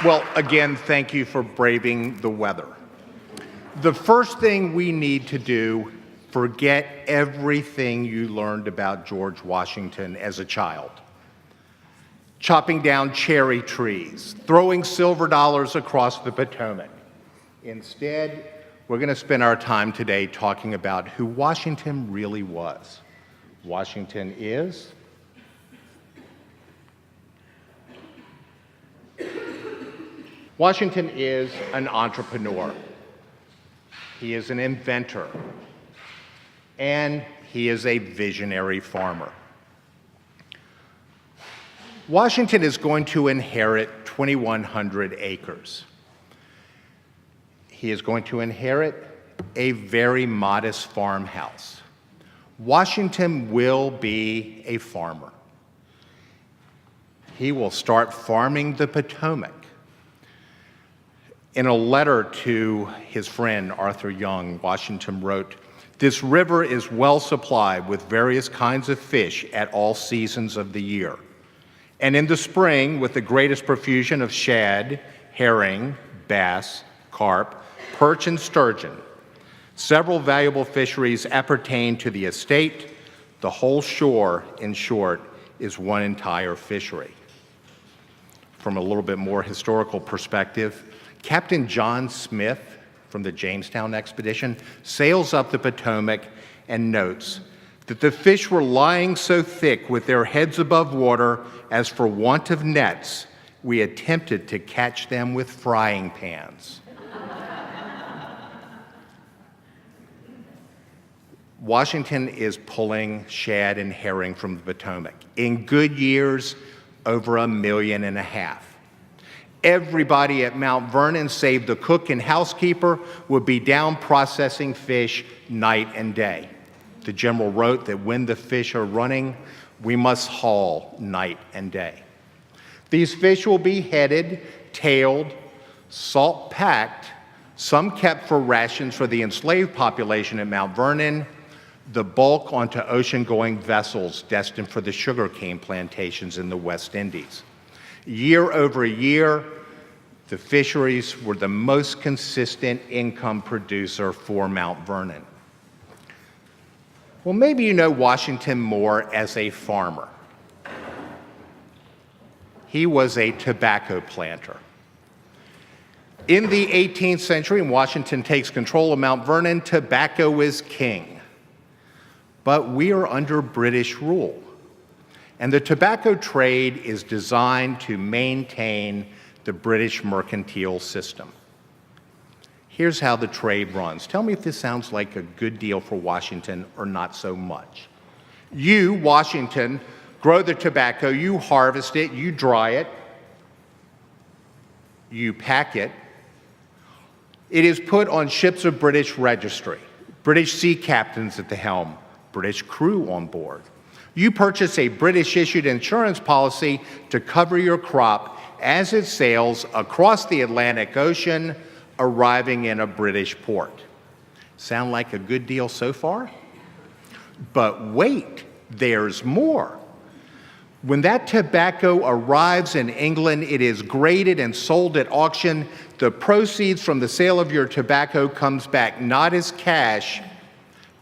Well, again, thank you for braving the weather. The first thing we need to do, forget everything you learned about George Washington as a child. Chopping down cherry trees, throwing silver dollars across the Potomac. Instead, we're going to spend our time today talking about who Washington really was. Washington is an entrepreneur. He is an inventor. And he is a visionary farmer. Washington is going to inherit 2,100 acres. He is going to inherit a very modest farmhouse. Washington will be a farmer. He will start farming the Potomac. In a letter to his friend Arthur Young, Washington wrote, "This river is well supplied with various kinds of fish at all seasons of the year, and in the spring with the greatest profusion of shad, herring, bass, carp, perch, and sturgeon. Several valuable fisheries appertain to the estate. The whole shore, in short, is one entire fishery." From a little bit more historical perspective, Captain John Smith from the Jamestown expedition sails up the Potomac and notes that the fish were lying so thick with their heads above water as for want of nets, we attempted to catch them with frying pans. Washington is pulling shad and herring from the Potomac. In good years, over 1.5 million. Everybody at Mount Vernon, save the cook and housekeeper, would be down processing fish night and day. The general wrote that when the fish are running, we must haul night and day. These fish will be headed, tailed, salt packed, some kept for rations for the enslaved population at Mount Vernon, the bulk onto ocean-going vessels destined for the sugarcane plantations in the West Indies. Year over year, the fisheries were the most consistent income producer for Mount Vernon. Well, maybe you know Washington more as a farmer. He was a tobacco planter. In the 18th century, when Washington takes control of Mount Vernon, tobacco is king. But we are under British rule. And the tobacco trade is designed to maintain the British mercantile system. Here's how the trade runs. Tell me if this sounds like a good deal for Washington or not so much. You, Washington, grow the tobacco, you harvest it, you dry it, you pack it. It is put on ships of British registry, British sea captains at the helm, British crew on board. You purchase a British-issued insurance policy to cover your crop as it sails across the Atlantic Ocean, arriving in a British port. Sound like a good deal so far? But wait, there's more. When that tobacco arrives in England, it is graded and sold at auction. The proceeds from the sale of your tobacco comes back not as cash,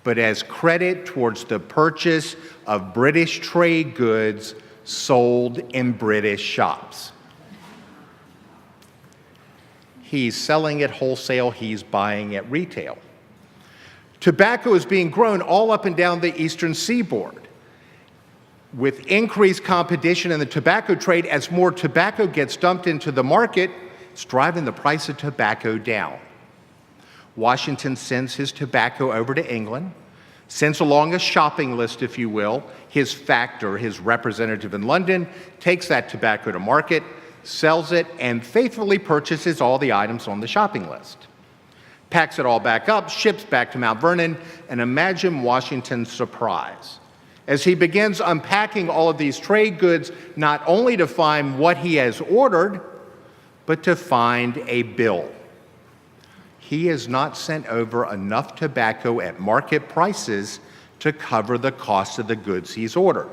but as credit towards the purchase of British trade goods sold in British shops. He's selling at wholesale, he's buying at retail. Tobacco is being grown all up and down the eastern seaboard. With increased competition in the tobacco trade, as more tobacco gets dumped into the market, it's driving the price of tobacco down. Washington sends his tobacco over to England, sends along a shopping list, if you will. His factor, his representative in London, takes that tobacco to market, sells it, and faithfully purchases all the items on the shopping list. Packs it all back up, ships back to Mount Vernon, and imagine Washington's surprise as he begins unpacking all of these trade goods, not only to find what he has ordered, but to find a bill. He has not sent over enough tobacco at market prices to cover the cost of the goods he's ordered.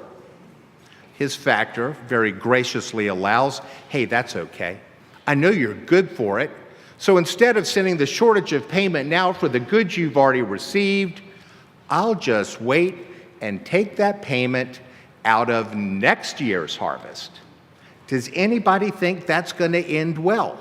His factor very graciously allows, hey, that's okay. I know you're good for it. So instead of sending the shortage of payment now for the goods you've already received, I'll just wait and take that payment out of next year's harvest. Does anybody think that's going to end well?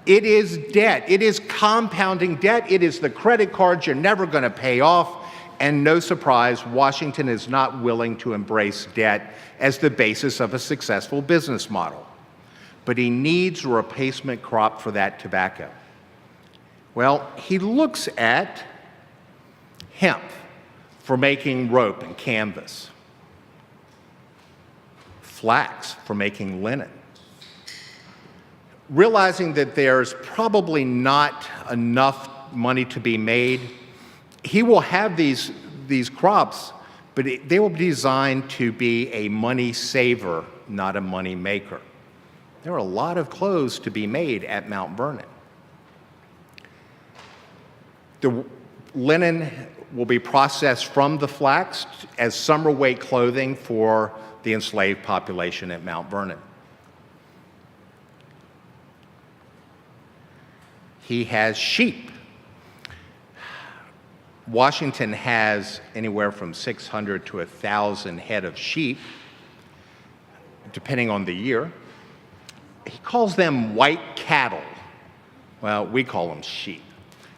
It is debt. It is compounding debt. It is the credit cards you're never going to pay off. And no surprise, Washington is not willing to embrace debt as the basis of a successful business model. But he needs a replacement crop for that tobacco. Well, he looks at hemp for making rope and canvas, flax for making linen. Realizing that there's probably not enough money to be made, he will have these crops, but they will be designed to be a money saver, not a money maker. There are a lot of clothes to be made at Mount Vernon. The linen will be processed from the flax as summer weight clothing for the enslaved population at Mount Vernon. He has sheep. Washington has anywhere from 600 to 1,000 head of sheep, depending on the year. He calls them white cattle. Well, we call them sheep.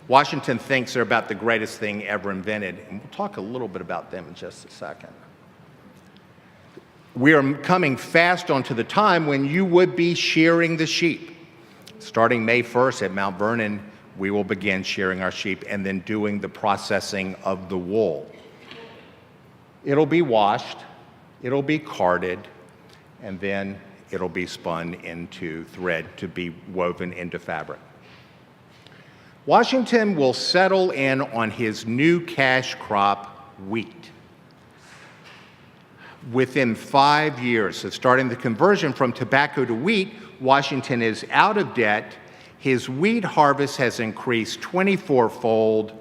Washington thinks they're about the greatest thing ever invented, and we'll talk a little bit about them in just a second. We are coming fast onto the time when you would be shearing the sheep. Starting May 1st at Mount Vernon, we will begin shearing our sheep and then doing the processing of the wool. It'll be washed, it'll be carded, and then it'll be spun into thread to be woven into fabric. Washington will settle in on his new cash crop, wheat. Within 5 years of starting the conversion from tobacco to wheat, Washington is out of debt. His wheat harvest has increased 24-fold,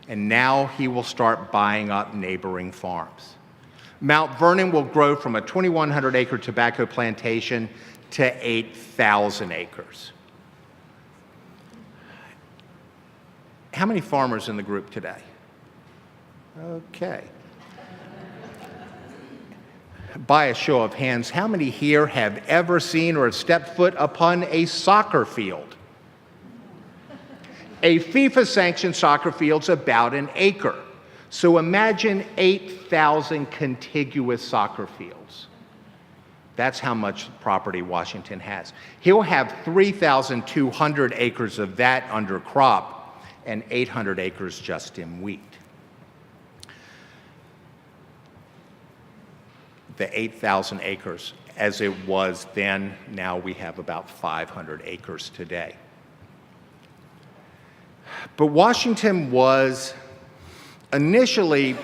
and now he will start buying up neighboring farms. Mount Vernon will grow from a 2,100-acre tobacco plantation to 8,000 acres. How many farmers in the group today? Okay. By a show of hands, how many here have ever seen or have stepped foot upon a soccer field? A FIFA-sanctioned soccer field's about an acre. So imagine 8,000 contiguous soccer fields. That's how much property Washington has. He'll have 3,200 acres of that under crop and 800 acres just in wheat. The 8,000 acres, as it was then, now we have about 500 acres today. But Washington was initially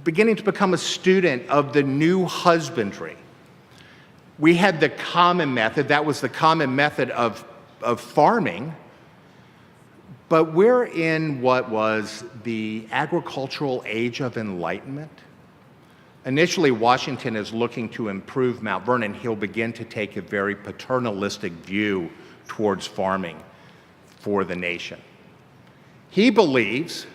beginning to become a student of the new husbandry. We had the common method, that was the common method of farming, but we're in what was the agricultural age of enlightenment. Initially, Washington is looking to improve Mount Vernon. He'll begin to take a very paternalistic view towards farming for the nation. He believes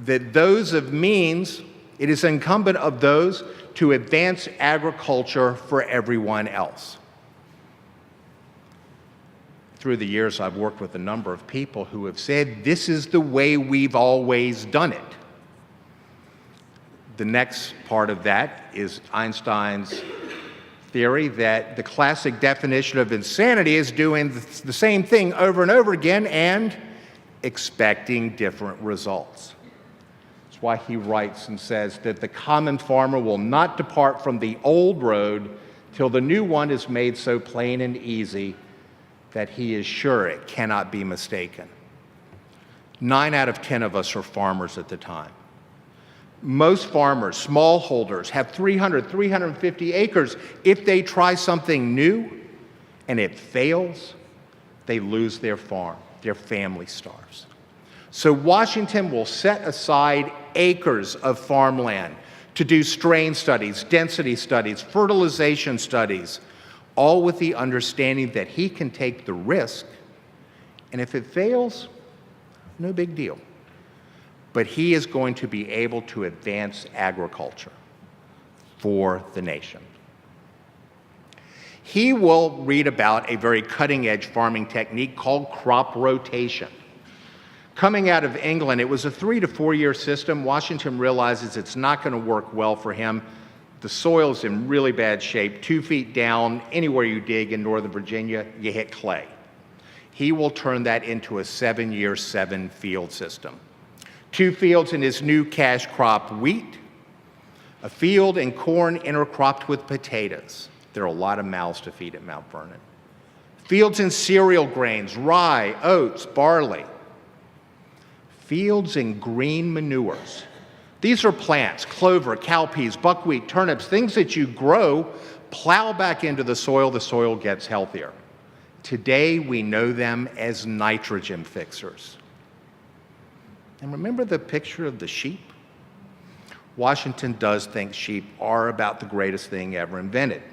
that those of means, it is incumbent of those to advance agriculture for everyone else. Through the years, I've worked with a number of people who have said, this is the way we've always done it. The next part of that is Einstein's theory that the classic definition of insanity is doing the same thing over and over again and expecting different results. That's why he writes and says that the common farmer will not depart from the old road till the new one is made so plain and easy that he is sure it cannot be mistaken. 9 out of 10 of us are farmers at the time. Most farmers, smallholders, have 300, 350 acres. If they try something new and it fails, they lose their farm. Their family starves. So Washington will set aside acres of farmland to do strain studies, density studies, fertilization studies all with the understanding that he can take the risk, and if it fails, no big deal. But he is going to be able to advance agriculture for the nation. He will read about a very cutting-edge farming technique called crop rotation. Coming out of England, it was a 3 to 4 year system. Washington realizes it's not going to work well for him. The soil's in really bad shape. 2 feet down, anywhere you dig in Northern Virginia, you hit clay. He will turn that into a 7-year, 7-field system. 2 fields in his new cash crop wheat, a field in corn intercropped with potatoes. There are a lot of mouths to feed at Mount Vernon. Fields in cereal grains, rye, oats, barley. Fields in green manures. These are plants, clover, cowpeas, buckwheat, turnips, things that you grow, plow back into the soil gets healthier. Today, we know them as nitrogen fixers. And remember the picture of the sheep? Washington does think sheep are about the greatest thing ever invented.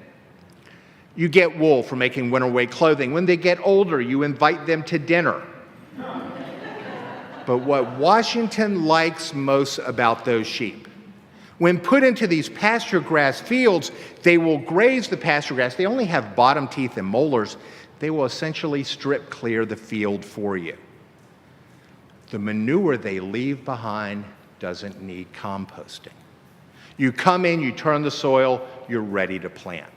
You get wool for making winter weight clothing. When they get older, you invite them to dinner. But what Washington likes most about those sheep, when put into these pasture grass fields, they will graze the pasture grass. They only have bottom teeth and molars. They will essentially strip clear the field for you. The manure they leave behind doesn't need composting. You come in, you turn the soil, you're ready to plant.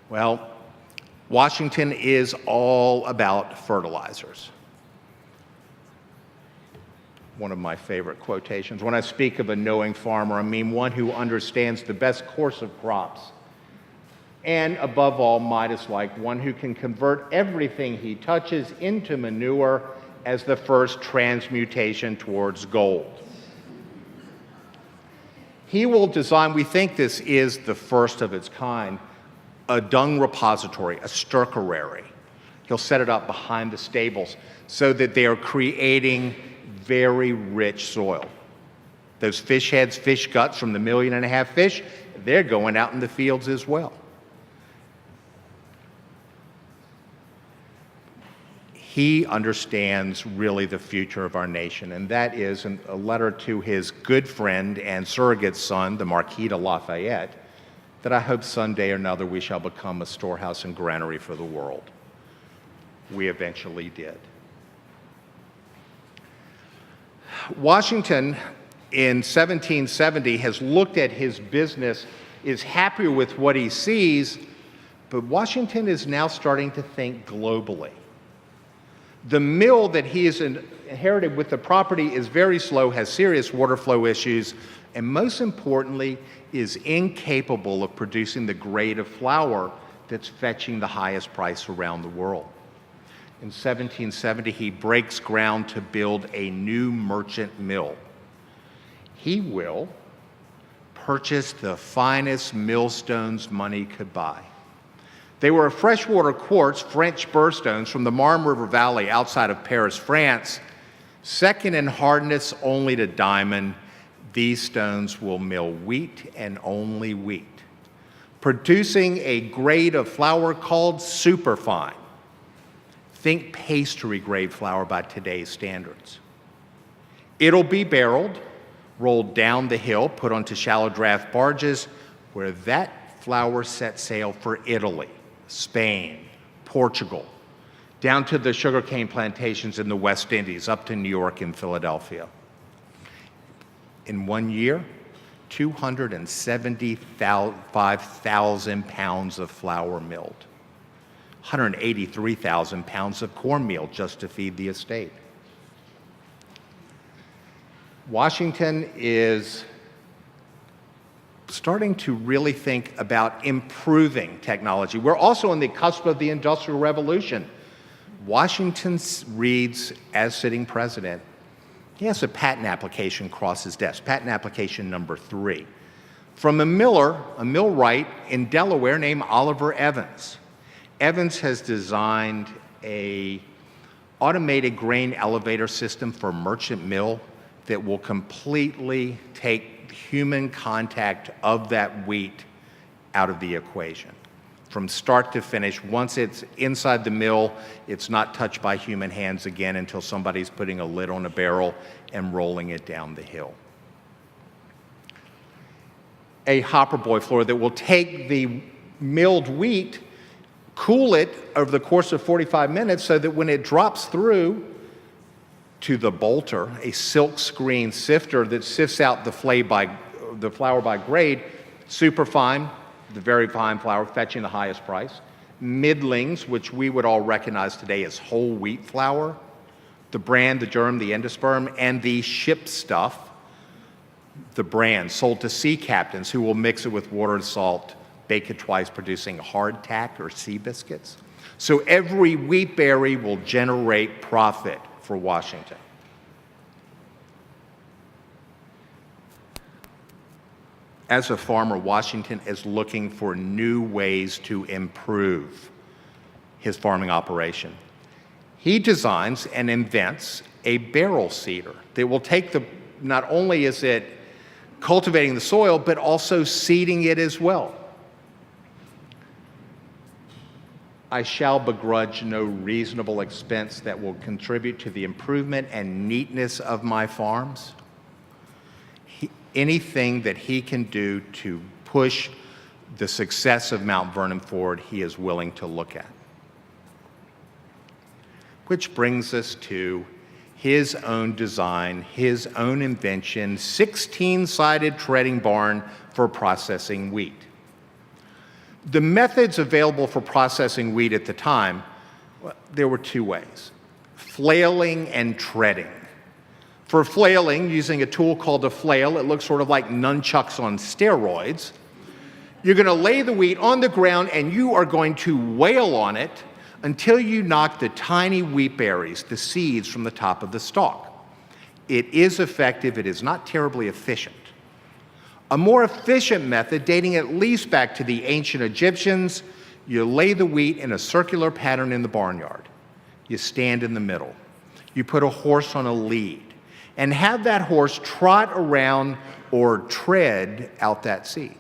Well, Washington is all about fertilizers. One of my favorite quotations. When I speak of a knowing farmer, I mean one who understands the best course of crops. And above all, Midas-like, one who can convert everything he touches into manure as the first transmutation towards gold. He will design, we think this is the first of its kind, a dung repository, a stercorary. He'll set it up behind the stables so that they are creating very rich soil. Those fish heads, fish guts from the 1.5 million fish, they're going out in the fields as well. He understands really the future of our nation, and that is a letter to his good friend and surrogate son, the Marquis de Lafayette, that I hope someday or another we shall become a storehouse and granary for the world. We eventually did. Washington in 1770 has looked at his business, is happy with what he sees, but Washington is now starting to think globally. The mill that he has inherited with the property is very slow, has serious water flow issues, and most importantly, is incapable of producing the grade of flour that's fetching the highest price around the world. In 1770, he breaks ground to build a new merchant mill. He will purchase the finest millstones money could buy. They were freshwater quartz French burrstones from the Marne River Valley outside of Paris, France. Second in hardness only to diamond, these stones will mill wheat and only wheat, producing a grade of flour called superfine. Think pastry grade flour by today's standards. It'll be barreled, rolled down the hill, put onto shallow draft barges, where that flour sets sail for Italy, Spain, Portugal, down to the sugarcane plantations in the West Indies, up to New York and Philadelphia. In 1 year, 275,000 pounds of flour milled, 183,000 pounds of cornmeal just to feed the estate. Washington is starting to really think about improving technology. We're also on the cusp of the Industrial Revolution. Washington reads, as sitting president, he has a patent application across his desk, patent application number 3, from a millwright in Delaware named Oliver Evans. Evans has designed an automated grain elevator system for merchant mill that will completely take human contact of that wheat out of the equation. From start to finish, once it's inside the mill, it's not touched by human hands again until somebody's putting a lid on a barrel and rolling it down the hill. A hopper boy floor that will take the milled wheat, cool it over the course of 45 minutes so that when it drops through to the bolter, a silk screen sifter that sifts out the flour by grade, super fine, the very fine flour fetching the highest price. Middlings, which we would all recognize today as whole wheat flour, the bran, the germ, the endosperm, and the ship stuff, the bran sold to sea captains who will mix it with water and salt, bake it twice, producing hardtack or sea biscuits. So every wheat berry will generate profit for Washington. As a farmer, Washington is looking for new ways to improve his farming operation. He designs and invents a barrel seeder that will take not only is it cultivating the soil, but also seeding it as well. I shall begrudge no reasonable expense that will contribute to the improvement and neatness of my farms. Anything that he can do to push the success of Mount Vernon forward, he is willing to look at. Which brings us to his own design, his own invention, 16-sided treading barn for processing wheat. The methods available for processing wheat at the time, there were two ways: flailing and treading. For flailing, using a tool called a flail, it looks sort of like nunchucks on steroids. You're going to lay the wheat on the ground and you are going to wail on it until you knock the tiny wheat berries, the seeds, from the top of the stalk. It is effective, it is not terribly efficient. A more efficient method, dating at least back to the ancient Egyptians, you lay the wheat in a circular pattern in the barnyard. You stand in the middle. You put a horse on a lead and have that horse trot around or tread out that seed.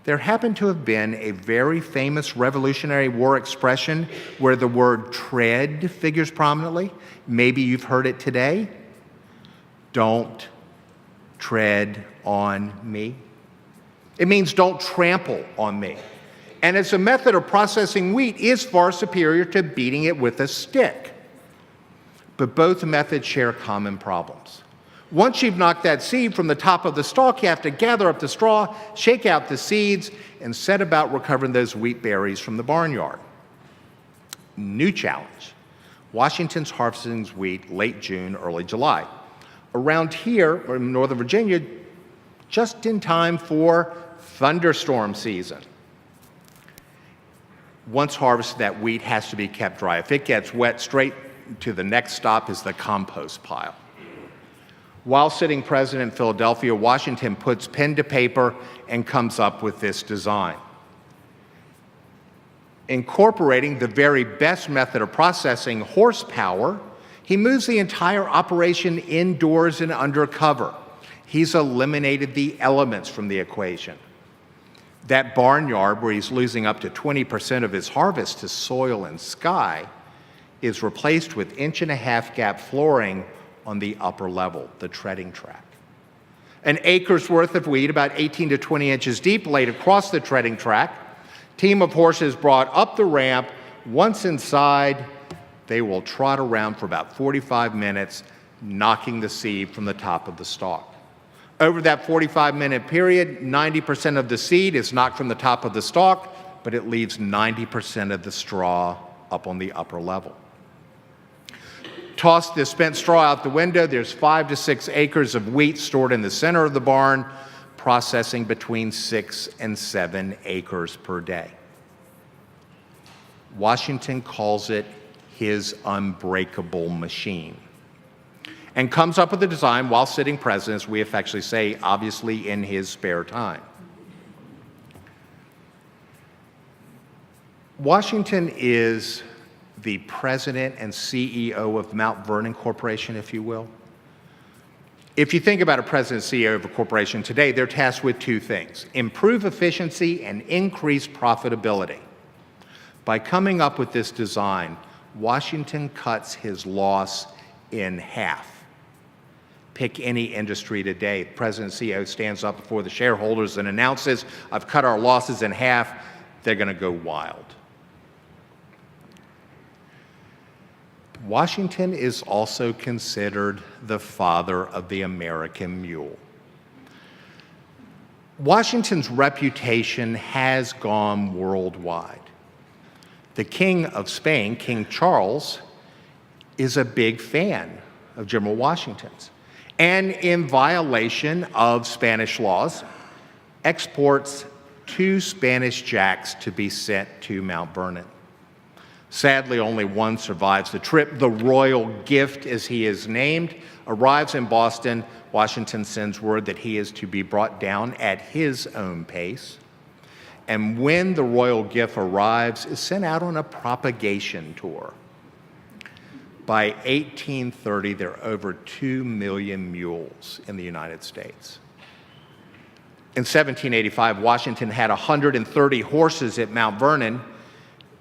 There happened to have been a very famous Revolutionary War expression where the word tread figures prominently. Maybe you've heard it today. Don't tread on me. It means don't trample on me. And it's a method of processing wheat is far superior to beating it with a stick. But both methods share common problems. Once you've knocked that seed from the top of the stalk, you have to gather up the straw, shake out the seeds, and set about recovering those wheat berries from the barnyard. New challenge. Washington's harvesting wheat late June, early July. Around here, or in Northern Virginia, just in time for thunderstorm season. Once harvested, that wheat has to be kept dry. If it gets wet, straight to the next stop is the compost pile. While sitting president in Philadelphia, Washington puts pen to paper and comes up with this design. Incorporating the very best method of processing, horsepower, he moves the entire operation indoors and under cover. He's eliminated the elements from the equation. That barnyard, where he's losing up to 20% of his harvest to soil and sky, is replaced with 1.5-inch gap flooring on the upper level, the treading track. An acre's worth of wheat, about 18 to 20 inches deep, laid across the treading track. Team of horses brought up the ramp. Once inside, they will trot around for about 45 minutes, knocking the seed from the top of the stalk. Over that 45-minute period, 90% of the seed is knocked from the top of the stalk, but it leaves 90% of the straw up on the upper level. Toss the spent straw out the window. There's 5 to 6 acres of wheat stored in the center of the barn, processing between 6 and 7 acres per day. Washington calls it his unbreakable machine, and comes up with a design while sitting president, as we affectionately say, obviously in his spare time. Washington is the president and CEO of Mount Vernon Corporation, if you will. If you think about a president and CEO of a corporation today, they're tasked with two things: improve efficiency and increase profitability. By coming up with this design, Washington cuts his loss in half. Pick any industry today. The president and CEO stands up before the shareholders and announces, "I've cut our losses in half." They're going to go wild. Washington is also considered the father of the American mule. Washington's reputation has gone worldwide. The King of Spain, King Charles, is a big fan of General Washington's, and in violation of Spanish laws, exports 2 Spanish jacks to be sent to Mount Vernon. Sadly, only one survives the trip. The royal gift, as he is named, arrives in Boston. Washington sends word that he is to be brought down at his own pace. And when the royal gift arrives, is sent out on a propagation tour. By 1830, there are over 2 million mules in the United States. In 1785, Washington had 130 horses at Mount Vernon.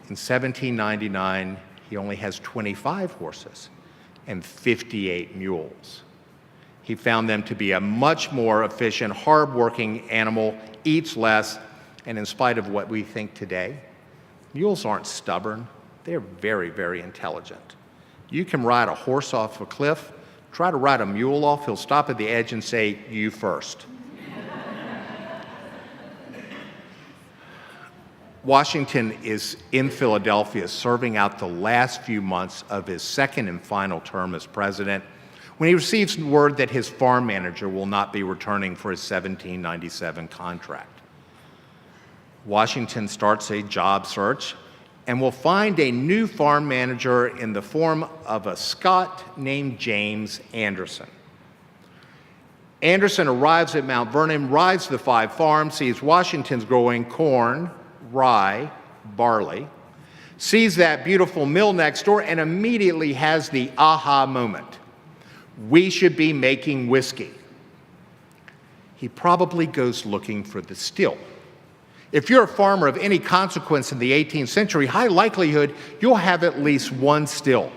In 1799, he only has 25 horses and 58 mules. He found them to be a much more efficient, hard-working animal, eats less, and in spite of what we think today, mules aren't stubborn. They're very, very intelligent. You can ride a horse off a cliff, try to ride a mule off, he'll stop at the edge and say, "You first." Washington is in Philadelphia serving out the last few months of his second and final term as president when he receives word that his farm manager will not be returning for his 1797 contract. Washington starts a job search and will find a new farm manager in the form of a Scot named James Anderson. Anderson arrives at Mount Vernon, rides the 5 farms, sees Washington's growing corn, rye, barley, sees that beautiful mill next door, and immediately has the aha moment. We should be making whiskey. He probably goes looking for the still. If you're a farmer of any consequence in the 18th century, high likelihood you'll have at least one still.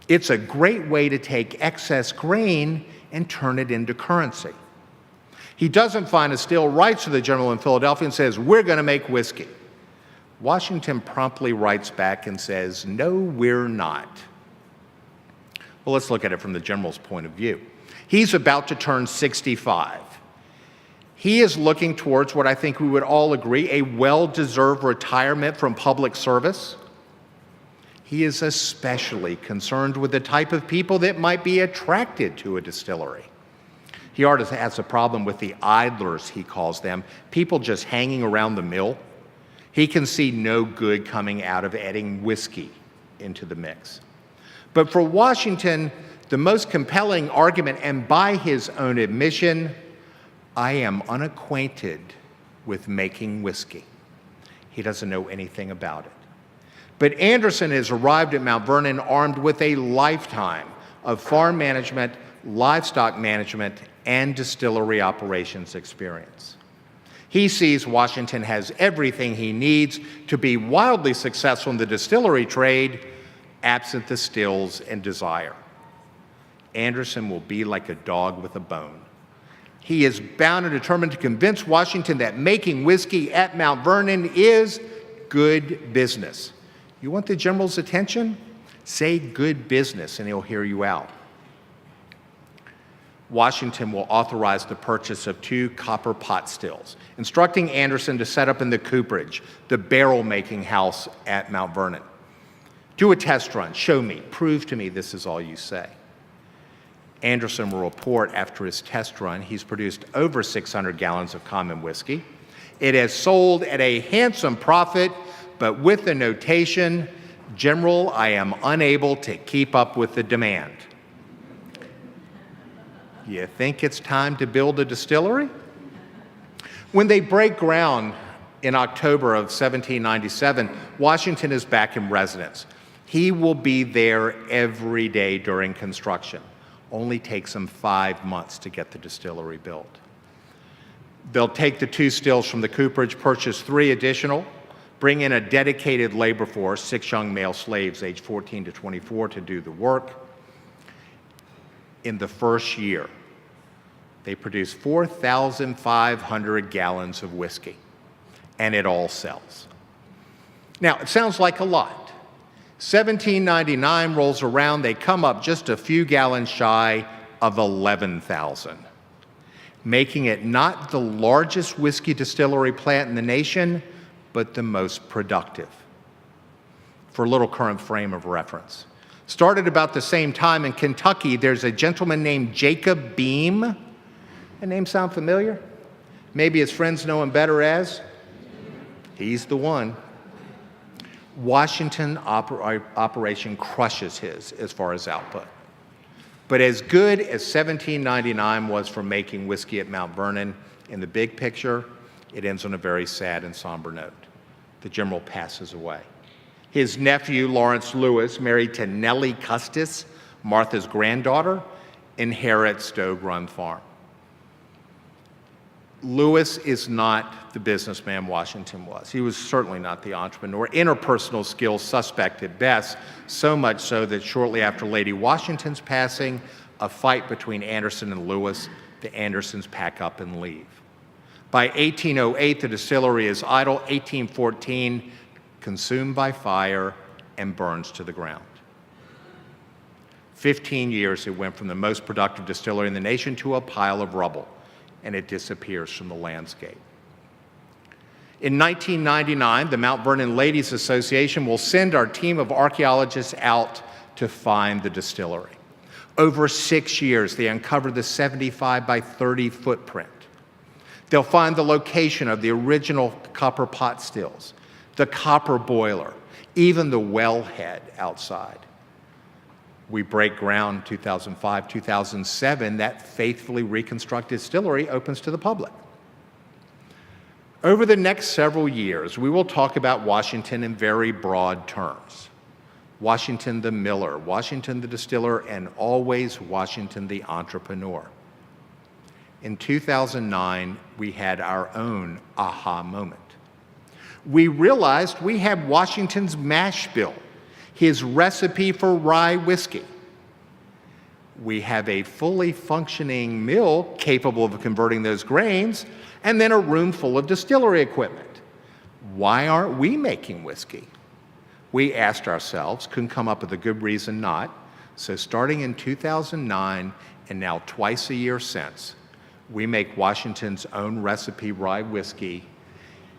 It's a great way to take excess grain and turn it into currency. He doesn't find a still, writes to the general in Philadelphia and says, "We're going to make whiskey." Washington promptly writes back and says, "No, we're not." Well, let's look at it from the general's point of view. He's about to turn 65. He is looking towards what I think we would all agree, a well-deserved retirement from public service. He is especially concerned with the type of people that might be attracted to a distillery. He already has a problem with the idlers, he calls them, people just hanging around the mill. He can see no good coming out of adding whiskey into the mix. But for Washington, the most compelling argument, and by his own admission, "I am unacquainted with making whiskey." He doesn't know anything about it. But Anderson has arrived at Mount Vernon armed with a lifetime of farm management, livestock management, and distillery operations experience. He sees Washington has everything he needs to be wildly successful in the distillery trade, absent the stills and desire. Anderson will be like a dog with a bone. He is bound and determined to convince Washington that making whiskey at Mount Vernon is good business. You want the general's attention? Say good business and he'll hear you out. Washington will authorize the purchase of 2 copper pot stills, instructing Anderson to set up in the cooperage, the barrel-making house at Mount Vernon. Do a test run, show me, prove to me this is all you say. Anderson will report after his test run, he's produced over 600 gallons of common whiskey. It has sold at a handsome profit, but with the notation, "General, I am unable to keep up with the demand." You think it's time to build a distillery? When they break ground in October of 1797, Washington is back in residence. He will be there every day during construction. only takes them 5 months to get the distillery built. They'll take the 2 stills from the cooperage, purchase 3 additional, bring in a dedicated labor force, 6 young male slaves aged 14 to 24 to do the work. In the first year, they produce 4,500 gallons of whiskey, and it all sells. Now, it sounds like a lot. 1799 rolls around, they come up just a few gallons shy of 11,000, making it not the largest whiskey distillery plant in the nation, but the most productive. For a little current frame of reference. Started about the same time in Kentucky, there's a gentleman named Jacob Beam. That name sound familiar? Maybe his friends know him better as? He's the one. Washington operation crushes his as far as output. But as good as 1799 was for making whiskey at Mount Vernon, in the big picture, it ends on a very sad and somber note. The general passes away. His nephew, Lawrence Lewis, married to Nellie Custis, Martha's granddaughter, inherits Stowe Run Farm. Lewis is not the businessman Washington was. He was certainly not the entrepreneur. Interpersonal skills suspect at best, so much so that shortly after Lady Washington's passing, a fight between Anderson and Lewis, the Andersons pack up and leave. By 1808, the distillery is idle. 1814, consumed by fire and burns to the ground. 15 years it went from the most productive distillery in the nation to a pile of rubble, and it disappears from the landscape. In 1999, the Mount Vernon Ladies Association will send our team of archaeologists out to find the distillery. Over 6 years, they uncover the 75 by 30 footprint. They'll find the location of the original copper pot stills, the copper boiler, even the wellhead outside. We break ground 2005, 2007, that faithfully reconstructed distillery opens to the public. Over the next several years, we will talk about Washington in very broad terms. Washington the miller, Washington the distiller, and always Washington the entrepreneur. In 2009, we had our own aha moment. We realized we had Washington's mash bill, his recipe for rye whiskey. We have a fully functioning mill capable of converting those grains, and then a room full of distillery equipment. Why aren't we making whiskey? We asked ourselves, couldn't come up with a good reason not. So starting in 2009, and now twice a year since, we make Washington's own recipe rye whiskey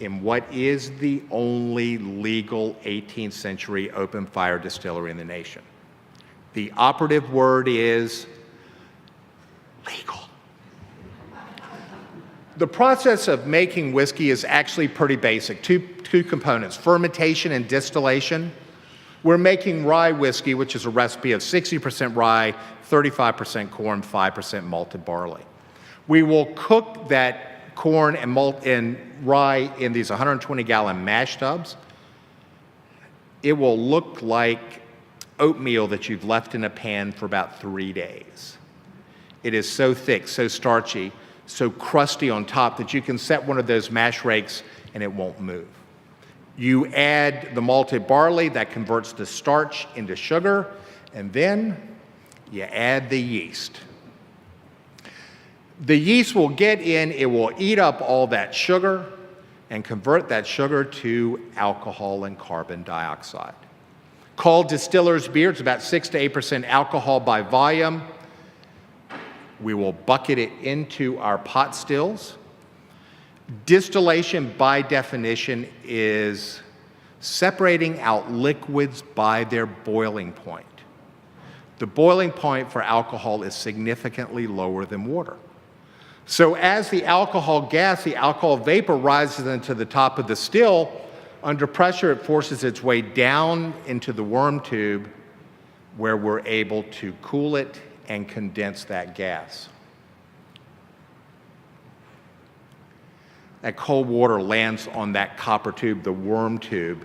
in what is the only legal 18th century open fire distillery in the nation. The operative word is legal. The process of making whiskey is actually pretty basic. Two components, fermentation and distillation. We're making rye whiskey, which is a recipe of 60% rye, 35% corn, 5% malted barley. We will cook that corn and malt and rye in these 120-gallon mash tubs. It will look like oatmeal that you've left in a pan for about 3 days. It is so thick, so starchy, so crusty on top that you can set one of those mash rakes and it won't move. You add the malted barley, that converts the starch into sugar, and then you add the yeast. The yeast will get in, it will eat up all that sugar and convert that sugar to alcohol and carbon dioxide. Called distiller's beer, it's about 6 to 8% alcohol by volume. We will bucket it into our pot stills. Distillation, by definition, is separating out liquids by their boiling point. The boiling point for alcohol is significantly lower than water. So as the alcohol gas, the alcohol vapor rises into the top of the still, under pressure it forces its way down into the worm tube where we're able to cool it and condense that gas. That cold water lands on that copper tube, the worm tube.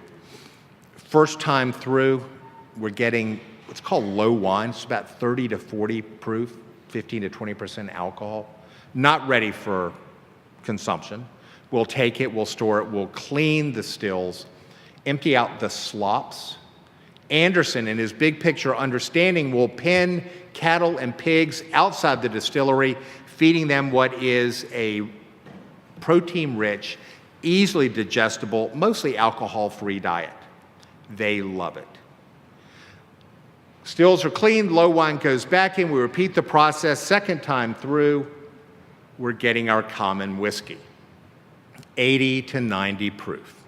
First time through, we're getting what's called low wine. It's about 30 to 40 proof, 15 to 20% alcohol. Not ready for consumption. We'll take it, we'll store it, we'll clean the stills, empty out the slops. Anderson, in his big picture understanding, will pen cattle and pigs outside the distillery, feeding them what is a protein-rich, easily digestible, mostly alcohol-free diet. They love it. Stills are cleaned, low wine goes back in, we repeat the process, second time through, we're getting our common whiskey. 80 to 90 proof.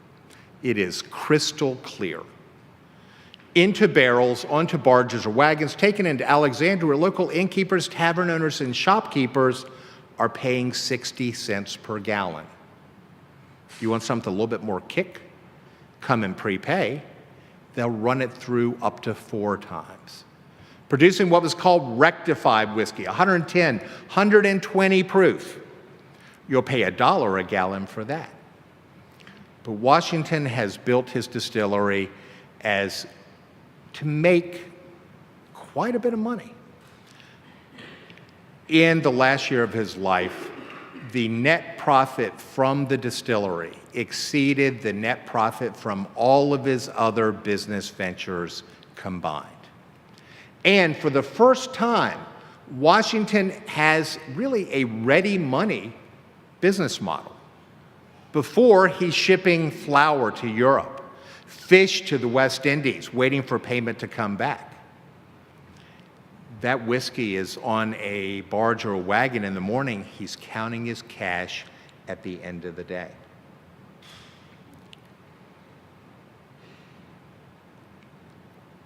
It is crystal clear. Into barrels, onto barges or wagons, taken into Alexandria, where local innkeepers, tavern owners, and shopkeepers are paying 60 cents per gallon. You want something a little bit more kick? Come and prepay. They'll run it through up to 4 times. Producing what was called rectified whiskey, 110, 120 proof. You'll pay $1 a gallon for that. But Washington has built his distillery as to make quite a bit of money. In the last year of his life, the net profit from the distillery exceeded the net profit from all of his other business ventures combined. And for the first time, Washington has really a ready money business model. Before, he's shipping flour to Europe, fish to the West Indies, waiting for payment to come back. That whiskey is on a barge or a wagon in the morning. He's counting his cash at the end of the day.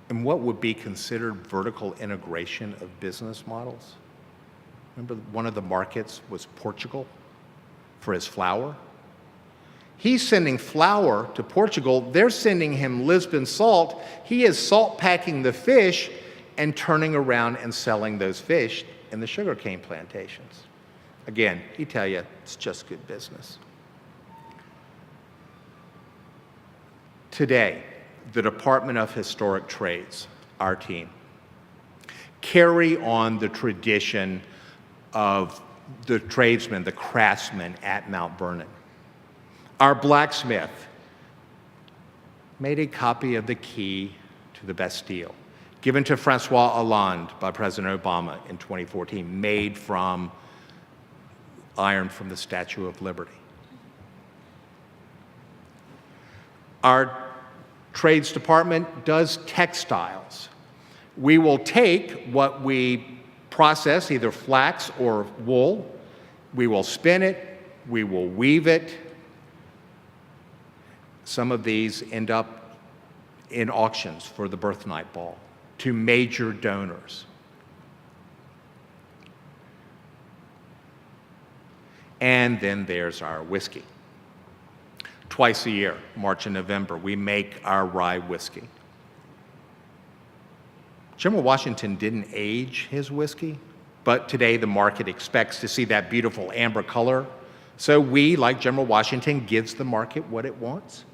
And what would be considered vertical integration of business models? Remember, one of the markets was Portugal for his flour. He's sending flour to Portugal. They're sending him Lisbon salt. He is salt packing the fish and turning around and selling those fish in the sugarcane plantations. Again, he tell you, it's just good business. Today, the Department of Historic Trades, our team, carry on the tradition of the tradesmen, the craftsmen at Mount Vernon. Our blacksmith made a copy of the key to the Bastille, given to Francois Hollande by President Obama in 2014, made from iron from the Statue of Liberty. Our trades department does textiles. We will take what we process, either flax or wool, we will spin it, we will weave it. Some of these end up in auctions for the birthnight ball to major donors. And then there's our whiskey. Twice a year, March and November, we make our rye whiskey. General Washington didn't age his whiskey, but today the market expects to see that beautiful amber color. So we, like General Washington, gives the market what it wants.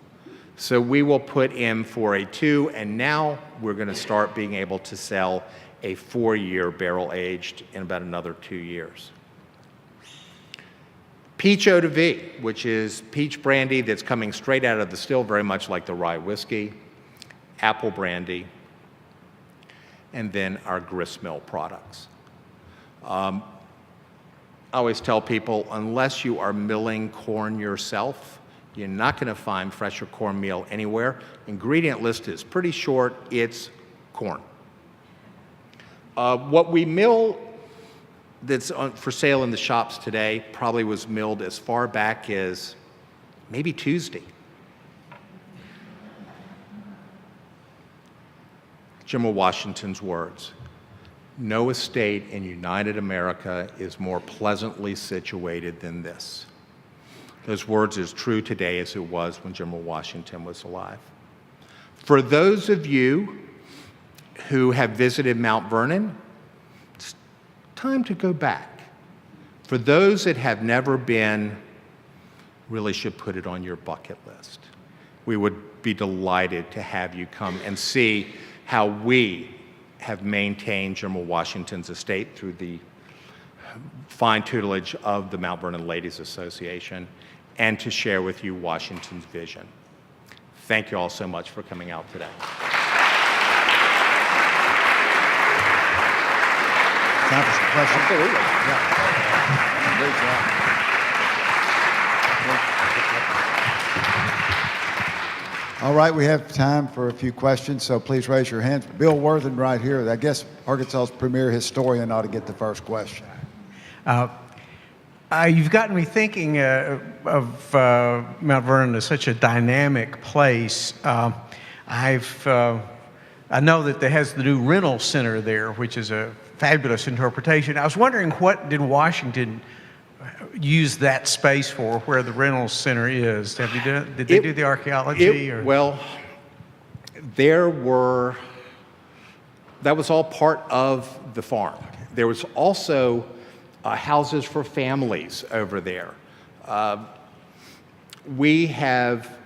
So we will put in for a 2, and now we're going to start being able to sell a 4-year barrel aged in about another 2 years. Peach Eau de Vie, which is peach brandy that's coming straight out of the still, very much like the rye whiskey, apple brandy, and then our gristmill products. I always tell people, unless you are milling corn yourself, you're not going to find fresher cornmeal anywhere. Ingredient list is pretty short. It's corn. What we mill that's for sale in the shops today probably was milled as far back as maybe Tuesday. General Washington's words, "No estate in United America is more pleasantly situated than this." Those words are as true today as it was when General Washington was alive. For those of you who have visited Mount Vernon, it's time to go back. For those that have never been, really should put it on your bucket list. We would be delighted to have you come and see how we have maintained General Washington's estate through the fine tutelage of the Mount Vernon Ladies Association, and to share with you Washington's vision. Thank you all so much for coming out today. Time for some questions? Absolutely. Yeah. Great job. All right, we have time for a few questions, so please raise your hands. Bill Worthen right here, I guess Arkansas's premier historian ought to get the first question. You've gotten me thinking of Mount Vernon as such a dynamic place. I know that there has the new rental center there, which is a fabulous interpretation. I was wondering, what did Washington use that space for, where the rental center is? Did they do the archaeology? Well, that was all part of the farm. There was also houses for families over there. We have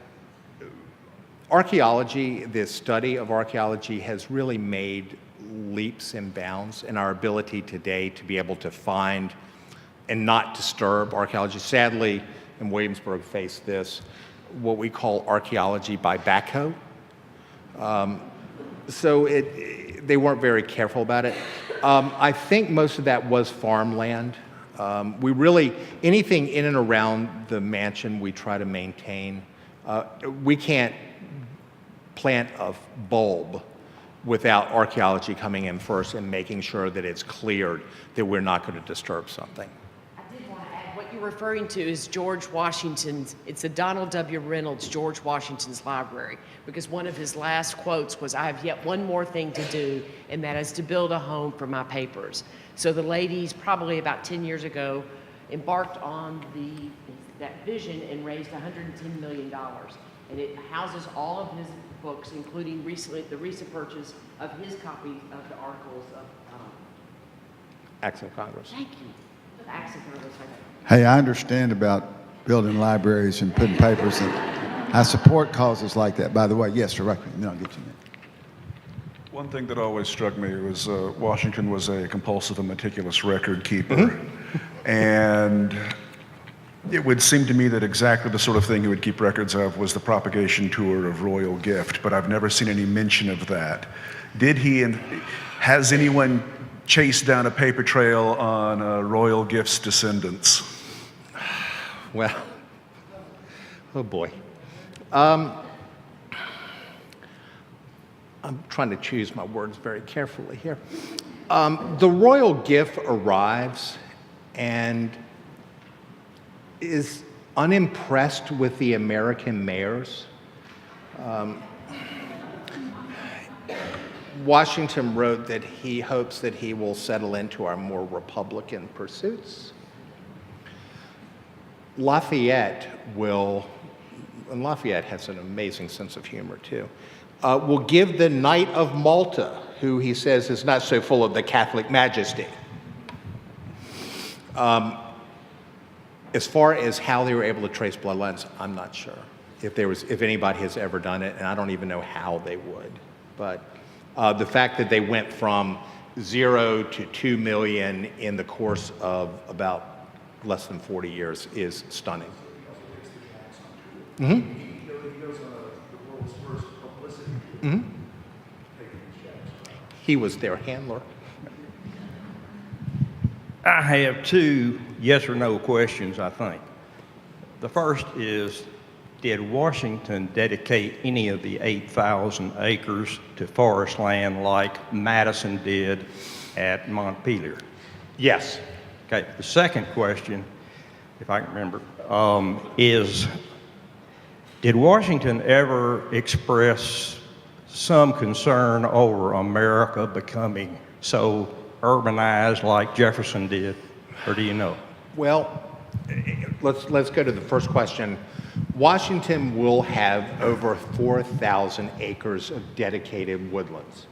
archaeology, the study of archaeology has really made leaps and bounds in our ability today to be able to find and not disturb archaeology. Sadly, in Williamsburg faced this, what we call archaeology by backhoe. So they weren't very careful about it. I think most of that was farmland. Anything in and around the mansion we try to maintain. We can't plant a bulb without archaeology coming in first and making sure that it's cleared, that we're not going to disturb something. I did want to add, what you're referring to is George Washington's, it's the Donald W. Reynolds George Washington's Library, because one of his last quotes was, "I have yet one more thing to do, and that is to build a home for my papers." So the ladies, probably about 10 years ago, embarked on that vision and raised $110 million. And it houses all of his books, including the recent purchase of his copy of the articles of Acts of Congress. Thank you. The Acts of Congress. Hey, I understand about building libraries and putting papers in. I support causes like that. By the way, yes, directly. Then I'll get you in. One thing that always struck me was Washington was a compulsive and meticulous record keeper. And it would seem to me that exactly the sort of thing he would keep records of was the propagation tour of Royal Gift, but I've never seen any mention of that. Did he, and has anyone chased down a paper trail on Royal Gift's descendants? Well, oh boy. I'm trying to choose my words very carefully here. The Royal Gift arrives and is unimpressed with the American mayors. Washington wrote that he hopes that he will settle into our more Republican pursuits. Lafayette has an amazing sense of humor too, will give the Knight of Malta, who he says is not so full of the Catholic majesty. As far as how they were able to trace bloodlines, I'm not sure if anybody has ever done it, and I don't even know how they would. But the fact that they went from 0 to 2 million in the course of about less than 40 years is stunning. Mm-hmm. Mm-hmm. He was their handler. I have two yes or no questions, I think. The first is, did Washington dedicate any of the 8,000 acres to forest land like Madison did at Montpelier? Yes. Okay, the second question, if I can remember, is, did Washington ever express some concern over America becoming so urbanized like Jefferson did, or do you know? Well, let's go to the first question. Washington will have over 4,000 acres of dedicated woodlands.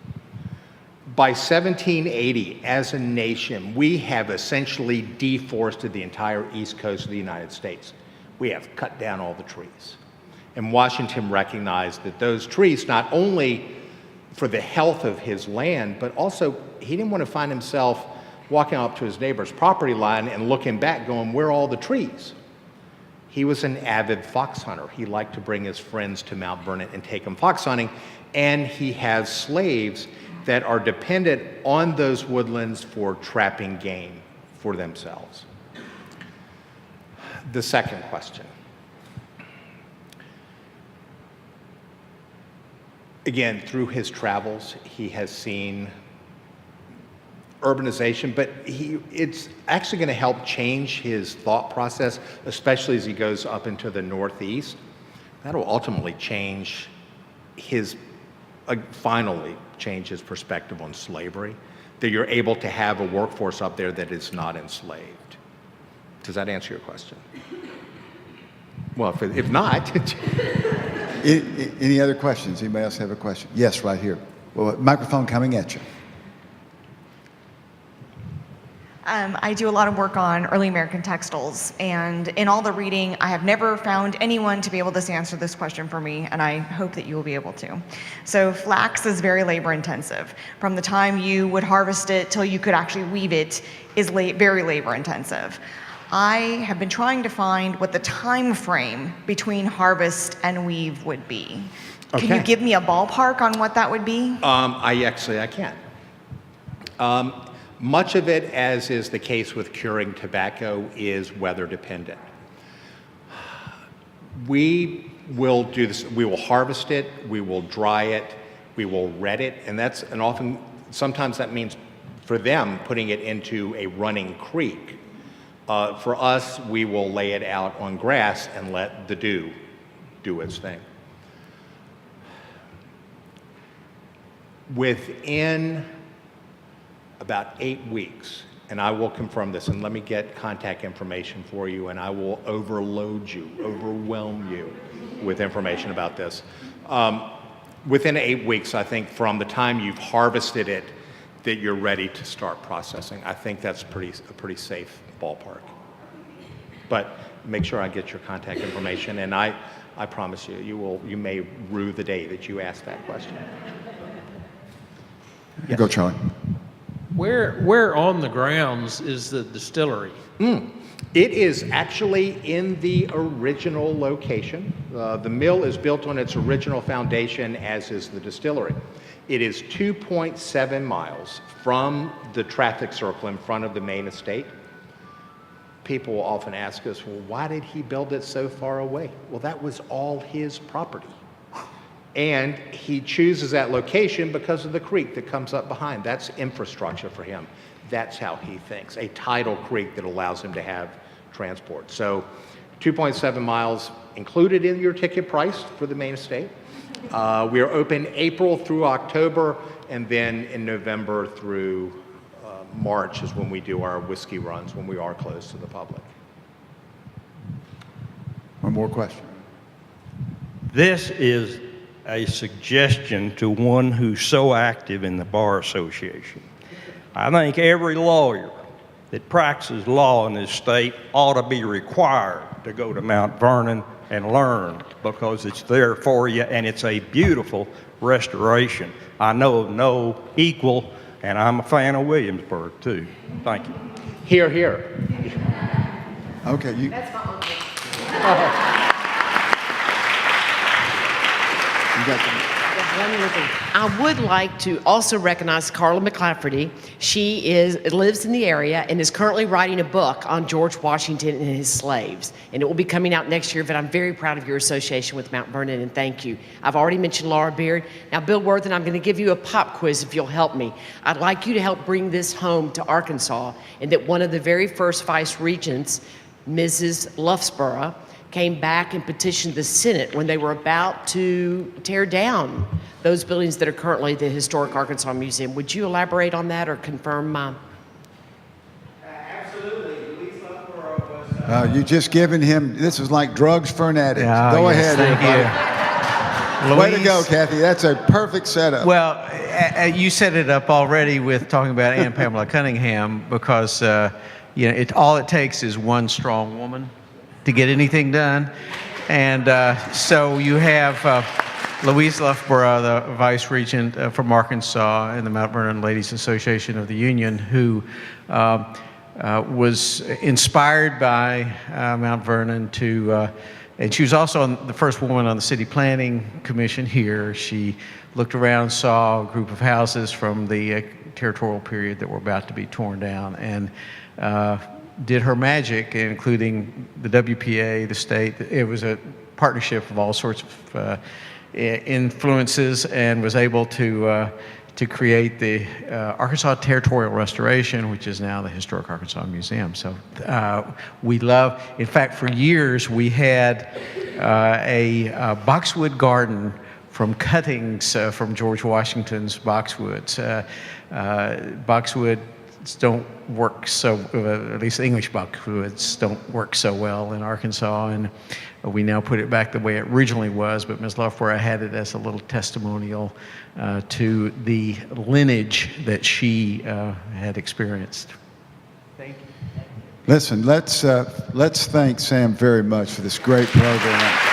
By 1780, as a nation, we have essentially deforested the entire east coast of the United States. We have cut down all the trees. And Washington recognized that those trees not only for the health of his land, but also he didn't want to find himself walking up to his neighbor's property line and looking back going, where are all the trees? He was an avid fox hunter. He liked to bring his friends to Mount Vernon and take them fox hunting, and he has slaves that are dependent on those woodlands for trapping game for themselves. The second question. Again, through his travels, he has seen urbanization, but it's actually going to help change his thought process, especially as he goes up into the Northeast. That'll ultimately change finally change his perspective on slavery, that you're able to have a workforce up there that is not enslaved. Does that answer your question? Well, if not. Any other questions? Anybody else have a question? Yes, right here. Well, microphone coming at you. I do a lot of work on early American textiles, and in all the reading, I have never found anyone to be able to answer this question for me, and I hope that you will be able to. So flax is very labor intensive. From the time you would harvest it till you could actually weave it is very labor intensive. I have been trying to find what the time frame between harvest and weave would be. Okay. Can you give me a ballpark on what that would be? I can. Much of it, as is the case with curing tobacco, is weather dependent. We will do this, we will harvest it, we will dry it, we will red it, and sometimes that means for them putting it into a running creek. For us, we will lay it out on grass and let the dew do its thing. Within about 8 weeks, and I will confirm this, and let me get contact information for you, and I will overwhelm you with information about this. Within 8 weeks, I think, from the time you've harvested it, that you're ready to start processing. I think that's a pretty safe ballpark. But make sure I get your contact information, and I promise you, you may rue the day that you ask that question. Yes. Go, Charlie. Where on the grounds is the distillery? It is actually in the original location. The mill is built on its original foundation, as is the distillery. It is 2.7 miles from the traffic circle in front of the main estate. People will often ask us, well, why did he build it so far away? Well, that was all his property. And he chooses that location because of the creek that comes up behind. That's infrastructure for him. That's how he thinks. A tidal creek that allows him to have transport. So 2.7 miles included in your ticket price for the main estate. We are open April through October, and then in November through March is when we do our whiskey runs, when we are closed to the public. One more question. This is a suggestion to one who's so active in the Bar Association. I think every lawyer that practices law in this state ought to be required to go to Mount Vernon and learn, because it's there for you and it's a beautiful restoration. I know of no equal, and I'm a fan of Williamsburg too. Thank you. Hear, hear. Okay, you. That's my uncle. You got the, One more thing. I would like to also recognize Carla McClafferty. She lives in the area and is currently writing a book on George Washington and his slaves. And it will be coming out next year, but I'm very proud of your association with Mount Vernon, and thank you. I've already mentioned Laura Beard. Now, Bill Worthen, I'm going to give you a pop quiz if you'll help me. I'd like you to help bring this home to Arkansas, and that one of the very first vice regents, Mrs. Loughborough, came back and petitioned the Senate when they were about to tear down those buildings that are currently the Historic Arkansas Museum. Would you elaborate on that or confirm my... Absolutely. Louise Loughborough was... you just given him, this is like drugs for an addict. Yeah, Go yes, ahead, thank everybody. you. Way to go, Kathy. That's a perfect setup. Well, you set it up already with talking about Anne Pamela Cunningham, because all it takes is one strong woman to get anything done. And so you have Louise Loughborough, the Vice Regent from Arkansas in the Mount Vernon Ladies Association of the Union, who was inspired by Mount Vernon to, and she was also the first woman on the City Planning Commission here. She looked around, saw a group of houses from the territorial period that were about to be torn down, and did her magic, including the WPA, the state. It was a partnership of all sorts of influences, and was able to create the Arkansas Territorial Restoration, which is now the Historic Arkansas Museum. So we love, in fact, for years we had a boxwood garden from cuttings from George Washington's boxwoods. Boxwoods don't work so, at least English boxwoods don't work so well in Arkansas, and we now put it back the way it originally was, but Ms. Loughborough had it as a little testimonial to the lineage that she had experienced. Thank you. Listen, let's thank Sam very much for this great program.